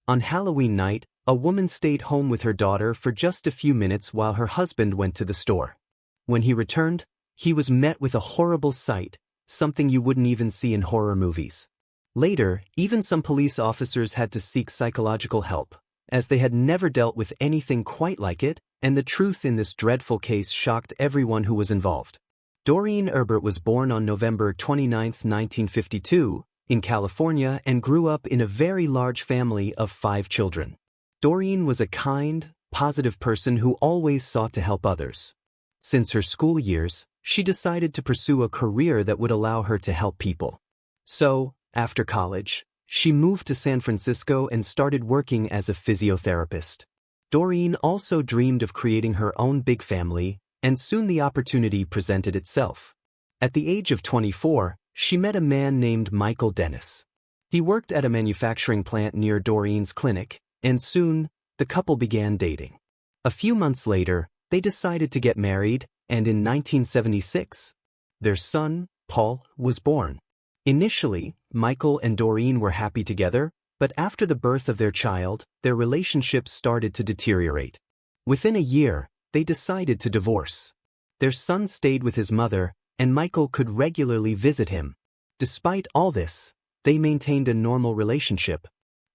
On Halloween night, a woman stayed home with her daughter for just a few minutes while her husband went to the store. When he returned, he was met with a horrible sight, something you wouldn't even see in horror movies. Later, even some police officers had to seek psychological help, as they had never dealt with anything quite like it, and the truth in this dreadful case shocked everyone who was involved. Doreen Erbert was born on November 29, 1952, in California and grew up in a very large family of 5 children. Doreen was a kind, positive person who always sought to help others. Since her school years, she decided to pursue a career that would allow her to help people. So, after college, she moved to San Francisco and started working as a physiotherapist. Doreen also dreamed of creating her own big family, and soon the opportunity presented itself. At the age of 24, she met a man named Michael Dennis. He worked at a manufacturing plant near Doreen's clinic, and soon, the couple began dating. A few months later, they decided to get married, and in 1976, their son, Paul, was born. Initially, Michael and Doreen were happy together, but after the birth of their child, their relationship started to deteriorate. Within a year, they decided to divorce. Their son stayed with his mother, and Michael could regularly visit him. Despite all this, they maintained a normal relationship.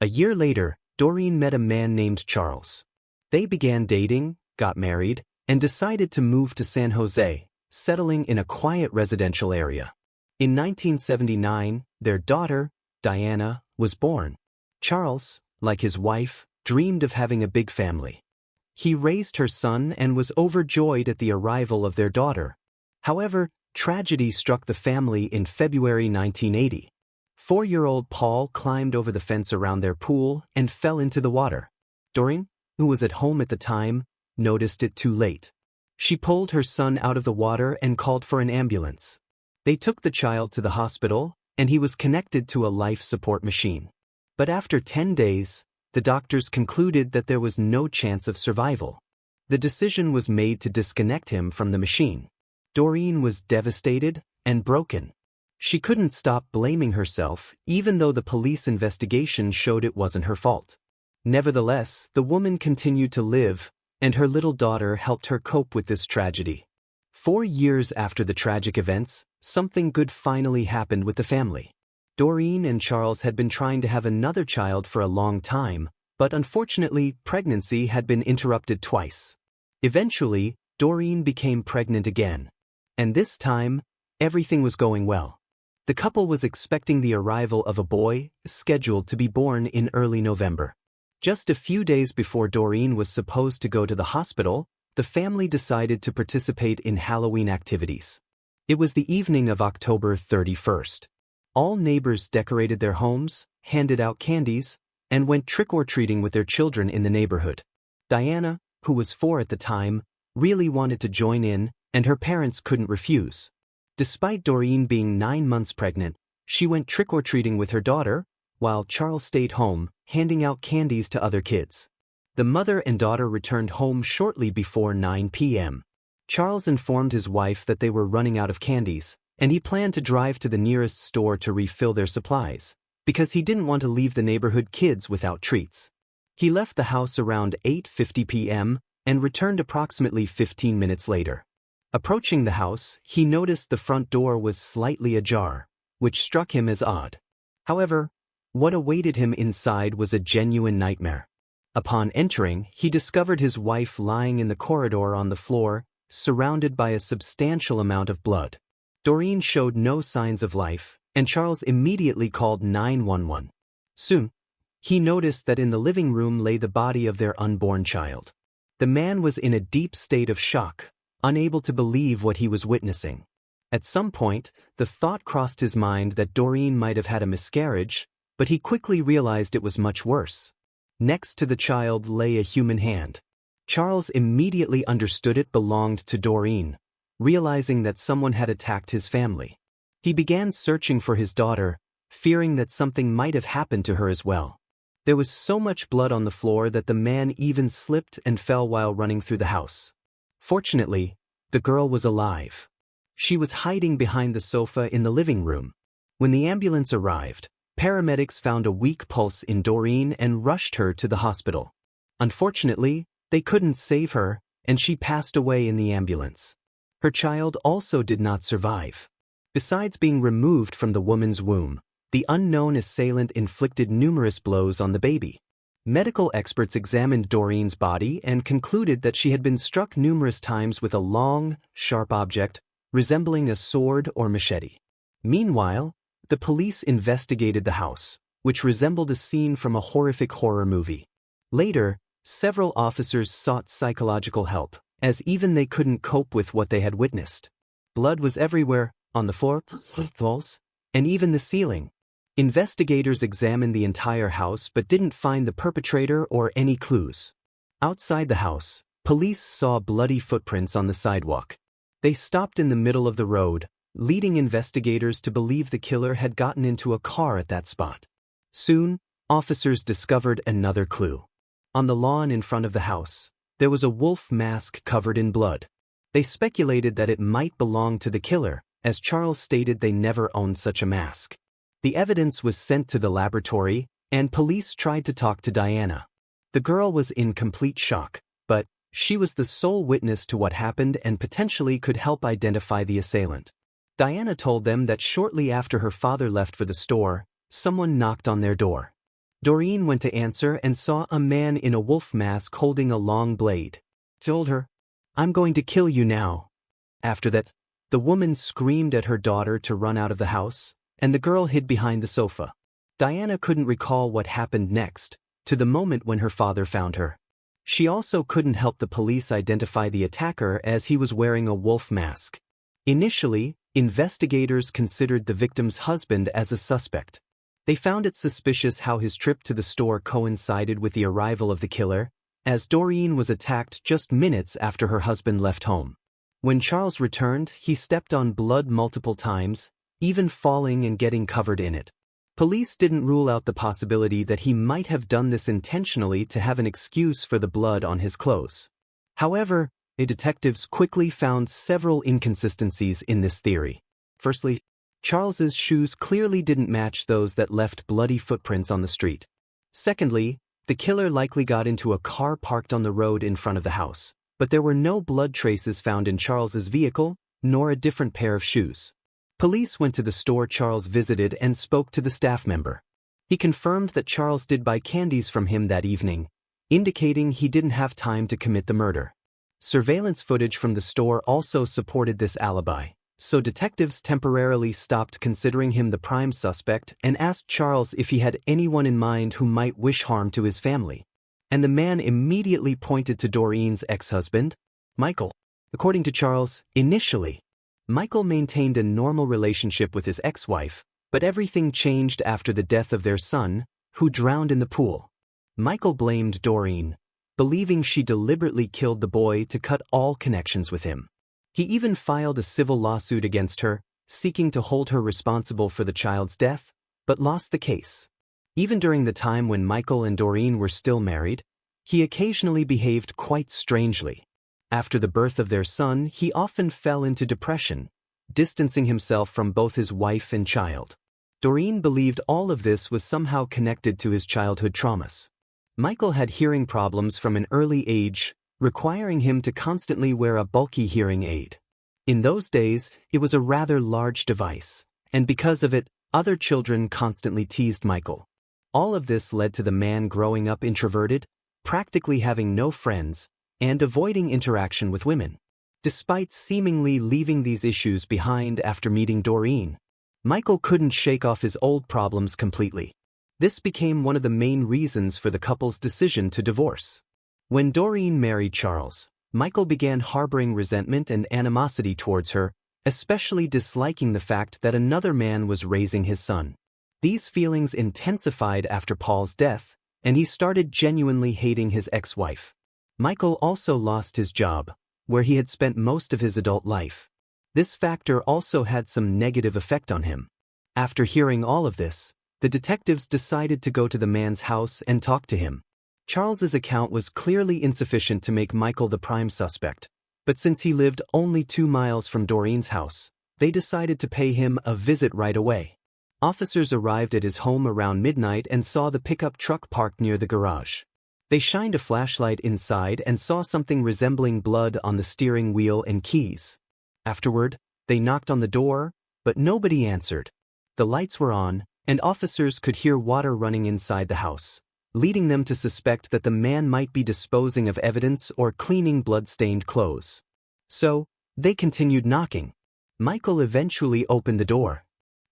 A year later, Doreen met a man named Charles. They began dating, got married, and decided to move to San Jose, settling in a quiet residential area. In 1979, their daughter, Diana, was born. Charles, like his wife, dreamed of having a big family. He raised her son and was overjoyed at the arrival of their daughter. However, tragedy struck the family in February 1980. 4-year-old Paul climbed over the fence around their pool and fell into the water. Doreen, who was at home at the time, noticed it too late. She pulled her son out of the water and called for an ambulance. They took the child to the hospital, and he was connected to a life support machine. But after 10 days, the doctors concluded that there was no chance of survival. The decision was made to disconnect him from the machine. Doreen was devastated and broken. She couldn't stop blaming herself, even though the police investigation showed it wasn't her fault. Nevertheless, the woman continued to live, and her little daughter helped her cope with this tragedy. 4 years after the tragic events, something good finally happened with the family. Doreen and Charles had been trying to have another child for a long time, but unfortunately, pregnancy had been interrupted twice. Eventually, Doreen became pregnant again. And this time, everything was going well. The couple was expecting the arrival of a boy, scheduled to be born in early November. Just a few days before Doreen was supposed to go to the hospital, the family decided to participate in Halloween activities. It was the evening of October 31st. All neighbors decorated their homes, handed out candies, and went trick-or-treating with their children in the neighborhood. Diana, who was 4 at the time, really wanted to join in, and her parents couldn't refuse. Despite Doreen being 9 months pregnant, she went trick-or-treating with her daughter, while Charles stayed home, handing out candies to other kids. The mother and daughter returned home shortly before 9 p.m. Charles informed his wife that they were running out of candies, and he planned to drive to the nearest store to refill their supplies, because he didn't want to leave the neighborhood kids without treats. He left the house around 8:50 p.m. and returned approximately 15 minutes later. Approaching the house, he noticed the front door was slightly ajar, which struck him as odd. However, what awaited him inside was a genuine nightmare. Upon entering, he discovered his wife lying in the corridor on the floor, surrounded by a substantial amount of blood. Doreen showed no signs of life, and Charles immediately called 911. Soon, he noticed that in the living room lay the body of their unborn child. The man was in a deep state of shock, unable to believe what he was witnessing. At some point, the thought crossed his mind that Doreen might have had a miscarriage, but he quickly realized it was much worse. Next to the child lay a human hand. Charles immediately understood it belonged to Doreen, realizing that someone had attacked his family. He began searching for his daughter, fearing that something might have happened to her as well. There was so much blood on the floor that the man even slipped and fell while running through the house. Fortunately, the girl was alive. She was hiding behind the sofa in the living room. When the ambulance arrived, Paramedics found a weak pulse in Doreen and rushed her to the hospital. Unfortunately, they couldn't save her, and she passed away in the ambulance. Her child also did not survive. Besides being removed from the woman's womb, the unknown assailant inflicted numerous blows on the baby. Medical experts examined Doreen's body and concluded that she had been struck numerous times with a long, sharp object resembling a sword or machete. Meanwhile, the police investigated the house, which resembled a scene from a horrific horror movie. Later, several officers sought psychological help, as even they couldn't cope with what they had witnessed. Blood was everywhere, on the floor, walls, and even the ceiling. Investigators examined the entire house but didn't find the perpetrator or any clues. Outside the house, police saw bloody footprints on the sidewalk. They stopped in the middle of the road, leading investigators to believe the killer had gotten into a car at that spot. Soon, officers discovered another clue. On the lawn in front of the house, there was a wolf mask covered in blood. They speculated that it might belong to the killer, as Charles stated they never owned such a mask. The evidence was sent to the laboratory, and police tried to talk to Diana. The girl was in complete shock, but she was the sole witness to what happened and potentially could help identify the assailant. Diana told them that shortly after her father left for the store, someone knocked on their door. Doreen went to answer and saw a man in a wolf mask holding a long blade. Told her, "I'm going to kill you now." After that, the woman screamed at her daughter to run out of the house, and the girl hid behind the sofa. Diana couldn't recall what happened next, to the moment when her father found her. She also couldn't help the police identify the attacker as he was wearing a wolf mask. Initially, investigators considered the victim's husband as a suspect. They found it suspicious how his trip to the store coincided with the arrival of the killer, as Doreen was attacked just minutes after her husband left home. When Charles returned, he stepped on blood multiple times, even falling and getting covered in it. Police didn't rule out the possibility that he might have done this intentionally to have an excuse for the blood on his clothes. However, the detectives quickly found several inconsistencies in this theory. Firstly, Charles's shoes clearly didn't match those that left bloody footprints on the street. Secondly, the killer likely got into a car parked on the road in front of the house, but there were no blood traces found in Charles's vehicle, nor a different pair of shoes. Police went to the store Charles visited and spoke to the staff member. He confirmed that Charles did buy candies from him that evening, indicating he didn't have time to commit the murder. Surveillance footage from the store also supported this alibi, so detectives temporarily stopped considering him the prime suspect and asked Charles if he had anyone in mind who might wish harm to his family. And the man immediately pointed to Doreen's ex-husband, Michael. According to Charles, initially, Michael maintained a normal relationship with his ex-wife, but everything changed after the death of their son, who drowned in the pool. Michael blamed Doreen, believing she deliberately killed the boy to cut all connections with him. He even filed a civil lawsuit against her, seeking to hold her responsible for the child's death, but lost the case. Even during the time when Michael and Doreen were still married, he occasionally behaved quite strangely. After the birth of their son, he often fell into depression, distancing himself from both his wife and child. Doreen believed all of this was somehow connected to his childhood traumas. Michael had hearing problems from an early age, requiring him to constantly wear a bulky hearing aid. In those days, it was a rather large device, and because of it, other children constantly teased Michael. All of this led to the man growing up introverted, practically having no friends, and avoiding interaction with women. Despite seemingly leaving these issues behind after meeting Doreen, Michael couldn't shake off his old problems completely. This became one of the main reasons for the couple's decision to divorce. When Doreen married Charles, Michael began harboring resentment and animosity towards her, especially disliking the fact that another man was raising his son. These feelings intensified after Paul's death, and he started genuinely hating his ex-wife. Michael also lost his job, where he had spent most of his adult life. This factor also had some negative effect on him. After hearing all of this, the detectives decided to go to the man's house and talk to him. Charles's account was clearly insufficient to make Michael the prime suspect, but since he lived only 2 miles from Doreen's house, they decided to pay him a visit right away. Officers arrived at his home around midnight and saw the pickup truck parked near the garage. They shined a flashlight inside and saw something resembling blood on the steering wheel and keys. Afterward, they knocked on the door, but nobody answered. The lights were on, and officers could hear water running inside the house, leading them to suspect that the man might be disposing of evidence or cleaning blood-stained clothes. So, they continued knocking. Michael eventually opened the door.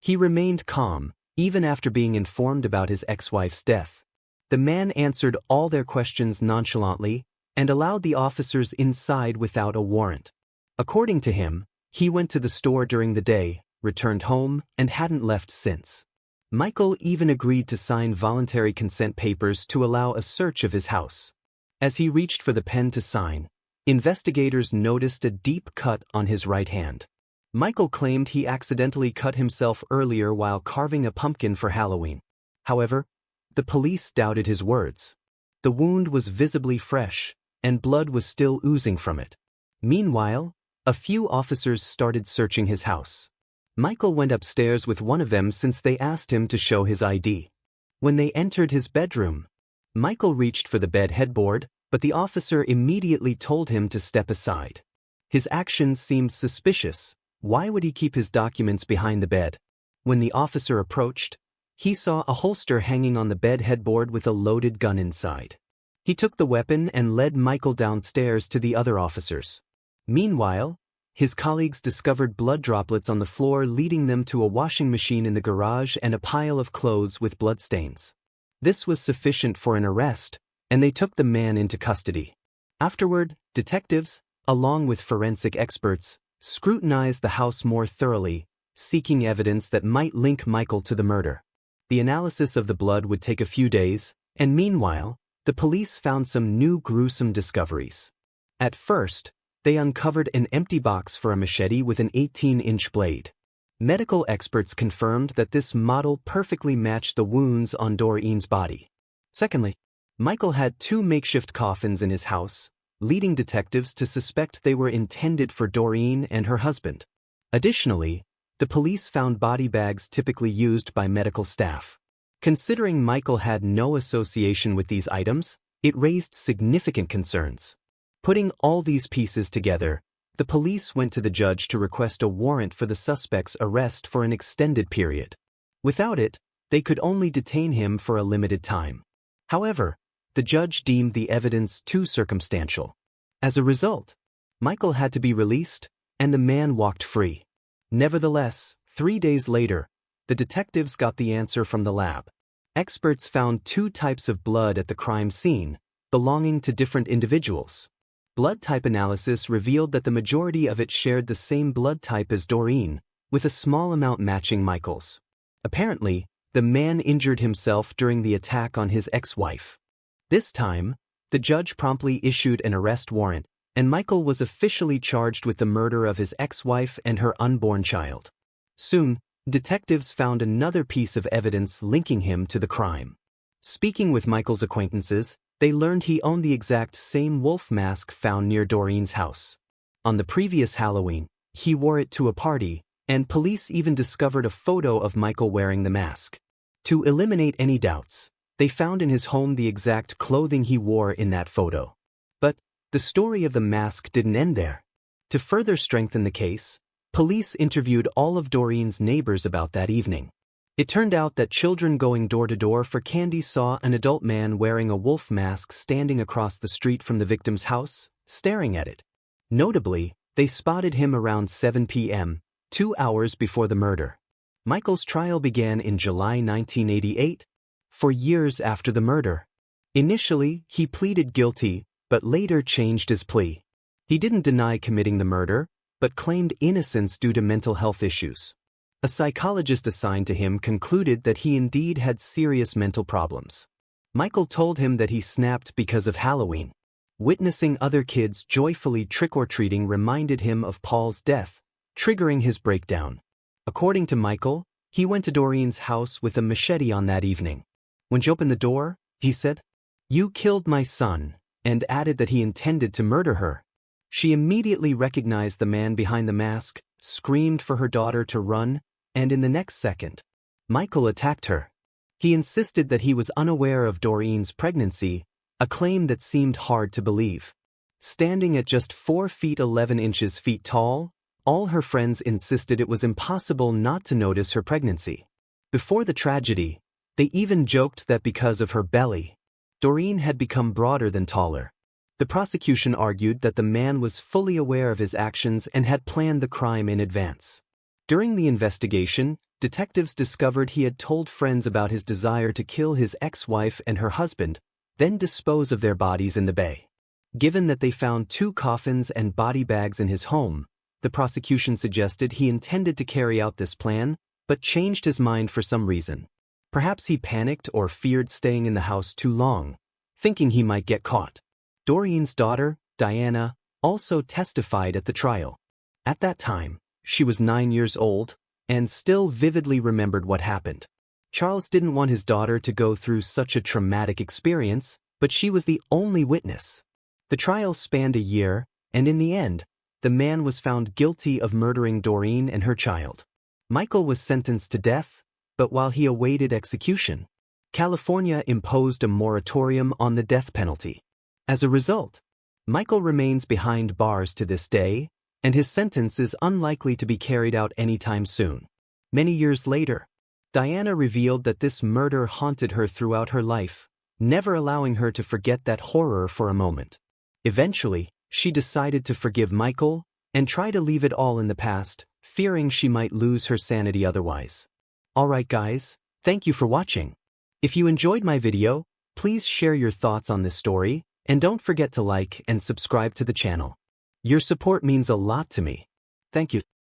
He remained calm, even after being informed about his ex-wife's death. The man answered all their questions nonchalantly and allowed the officers inside without a warrant. According to him, he went to the store during the day, returned home, and hadn't left since. Michael even agreed to sign voluntary consent papers to allow a search of his house. As he reached for the pen to sign, investigators noticed a deep cut on his right hand. Michael claimed he accidentally cut himself earlier while carving a pumpkin for Halloween. However, the police doubted his words. The wound was visibly fresh, and blood was still oozing from it. Meanwhile, a few officers started searching his house. Michael went upstairs with one of them since they asked him to show his ID. When they entered his bedroom, Michael reached for the bed headboard, but the officer immediately told him to step aside. His actions seemed suspicious. Why would he keep his documents behind the bed? When the officer approached, he saw a holster hanging on the bed headboard with a loaded gun inside. He took the weapon and led Michael downstairs to the other officers. Meanwhile, his colleagues discovered blood droplets on the floor, leading them to a washing machine in the garage and a pile of clothes with bloodstains. This was sufficient for an arrest, and they took the man into custody. Afterward, detectives, along with forensic experts, scrutinized the house more thoroughly, seeking evidence that might link Michael to the murder. The analysis of the blood would take a few days, and meanwhile, the police found some new gruesome discoveries. At first, they uncovered an empty box for a machete with an 18-inch blade. Medical experts confirmed that this model perfectly matched the wounds on Dorene's body. Secondly, Michael had 2 makeshift coffins in his house, leading detectives to suspect they were intended for Doreen and her husband. Additionally, the police found body bags typically used by medical staff. Considering Michael had no association with these items, it raised significant concerns. Putting all these pieces together, the police went to the judge to request a warrant for the suspect's arrest for an extended period. Without it, they could only detain him for a limited time. However, the judge deemed the evidence too circumstantial. As a result, Michael had to be released, and the man walked free. Nevertheless, 3 days later, the detectives got the answer from the lab. Experts found 2 types of blood at the crime scene, belonging to different individuals. Blood type analysis revealed that the majority of it shared the same blood type as Doreen, with a small amount matching Michael's. Apparently, the man injured himself during the attack on his ex-wife. This time, the judge promptly issued an arrest warrant, and Michael was officially charged with the murder of his ex-wife and her unborn child. Soon, detectives found another piece of evidence linking him to the crime. Speaking with Michael's acquaintances, they learned he owned the exact same wolf mask found near Doreen's house. On the previous Halloween, he wore it to a party, and police even discovered a photo of Michael wearing the mask. To eliminate any doubts, they found in his home the exact clothing he wore in that photo. But the story of the mask didn't end there. To further strengthen the case, police interviewed all of Doreen's neighbors about that evening. It turned out that children going door to door for candy saw an adult man wearing a wolf mask standing across the street from the victim's house, staring at it. Notably, they spotted him around 7 p.m., 2 hours before the murder. Michael's trial began in July 1988, 4 years after the murder. Initially, he pleaded guilty, but later changed his plea. He didn't deny committing the murder, but claimed innocence due to mental health issues. A psychologist assigned to him concluded that he indeed had serious mental problems. Michael told him that he snapped because of Halloween. Witnessing other kids joyfully trick-or-treating reminded him of Paul's death, triggering his breakdown. According to Michael, he went to Doreen's house with a machete on that evening. When she opened the door, he said, "You killed my son," and added that he intended to murder her. She immediately recognized the man behind the mask, screamed for her daughter to run, and in the next second, Michael attacked her. He insisted that he was unaware of Doreen's pregnancy, a claim that seemed hard to believe. Standing at just 4 feet 11 inches tall, all her friends insisted it was impossible not to notice her pregnancy. Before the tragedy, they even joked that because of her belly, Doreen had become broader than taller. The prosecution argued that the man was fully aware of his actions and had planned the crime in advance. During the investigation, detectives discovered he had told friends about his desire to kill his ex-wife and her husband, then dispose of their bodies in the bay. Given that they found 2 coffins and body bags in his home, the prosecution suggested he intended to carry out this plan, but changed his mind for some reason. Perhaps he panicked or feared staying in the house too long, thinking he might get caught. Doreen's daughter, Diana, also testified at the trial. At that time, she was 9 years old and still vividly remembered what happened. Charles didn't want his daughter to go through such a traumatic experience, but she was the only witness. The trial spanned a year, and in the end, the man was found guilty of murdering Doreen and her child. Michael was sentenced to death, but while he awaited execution, California imposed a moratorium on the death penalty. As a result, Michael remains behind bars to this day, and his sentence is unlikely to be carried out anytime soon. Many years later, Diana revealed that this murder haunted her throughout her life, never allowing her to forget that horror for a moment. Eventually, she decided to forgive Michael and try to leave it all in the past, fearing she might lose her sanity otherwise. Alright guys, thank you for watching. If you enjoyed my video, please share your thoughts on this story, and don't forget to like and subscribe to the channel. Your support means a lot to me. Thank you.